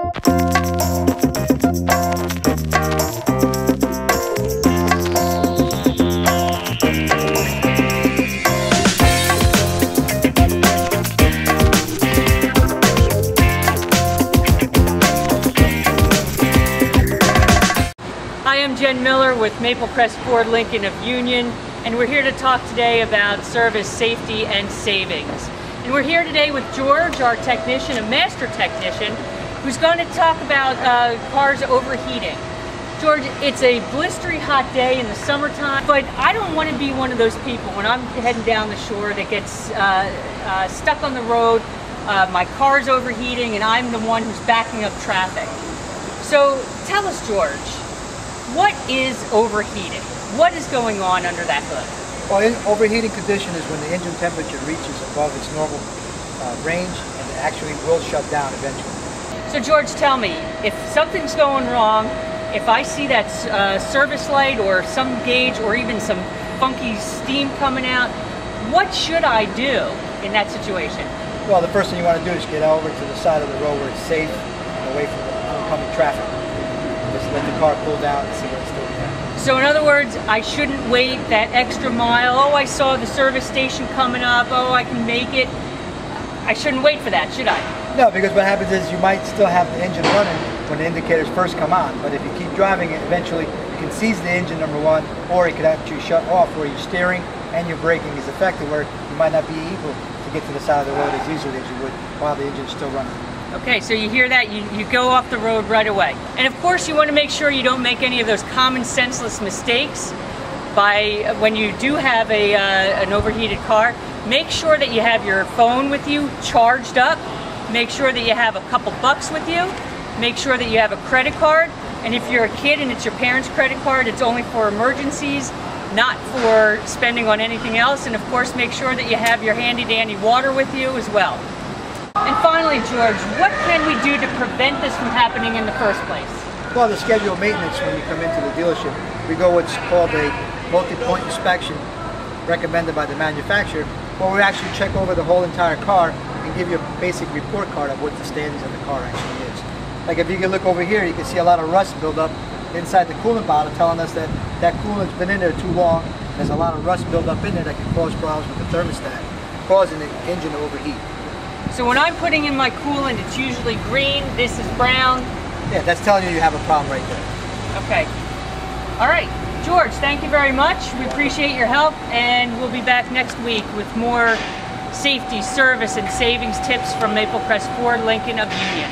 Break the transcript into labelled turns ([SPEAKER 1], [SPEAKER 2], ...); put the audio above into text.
[SPEAKER 1] I'm Jen Miller with Maple Crest Ford Lincoln of Union, and we're here to talk today about service, safety, and savings. And we're here today with George, our technician, a master technician, who's going to talk about cars overheating. George, it's a blistery hot day in the summertime, but I don't want to be one of those people when I'm heading down the shore that gets stuck on the road, my car's overheating, and I'm the one who's backing up traffic. So tell us, George, what is overheating? What is going on under that hood?
[SPEAKER 2] Well, overheating condition is when the engine temperature reaches above its normal range, and it actually will shut down eventually.
[SPEAKER 1] So George, tell me, if something's going wrong, if I see that service light or some gauge or even some funky steam coming out, what should I do in that situation?
[SPEAKER 2] Well, the first thing you want to do is get over to the side of the road where it's safe and away from the oncoming traffic. Just let the car pull down and see what's doing there.
[SPEAKER 1] So in other words, I shouldn't wait that extra mile. Oh, I saw the service station coming up. Oh, I can make it. I shouldn't wait for that, should I?
[SPEAKER 2] No, because what happens is you might still have the engine running when the indicators first come on, but if you keep driving it, eventually you can seize the engine, number one, or it could actually shut off where your steering and your braking is affected, where you might not be able to get to the side of the road as easily as you would while the engine's still running.
[SPEAKER 1] Okay, so you hear that, you go off the road right away. And of course you want to make sure you don't make any of those common senseless mistakes by when you do have an overheated car. Make sure that you have your phone with you charged up. Make sure that you have a couple bucks with you. Make sure that you have a credit card. And if you're a kid and it's your parents' credit card, it's only for emergencies, not for spending on anything else. And of course make sure that you have your handy dandy water with you as well. And finally, George, what can we do to prevent this from happening in the first place?
[SPEAKER 2] Well, the scheduled maintenance when you come into the dealership, we go what's called a multi-point inspection recommended by the manufacturer, where we actually check over the whole entire car and give you a basic report card of what the standings of the car actually is. Like if you can look over here, you can see a lot of rust build up inside the coolant bottle, telling us that that coolant's been in there too long. There's a lot of rust build up in there that can cause problems with the thermostat, causing the engine to overheat.
[SPEAKER 1] So when I'm putting in my coolant, it's usually green, this is brown.
[SPEAKER 2] Yeah, that's telling you have a problem right there.
[SPEAKER 1] Okay. All right, George, thank you very much. We appreciate your help, and we'll be back next week with more safety, service, and savings tips from Maple Crest Ford Lincoln of Union.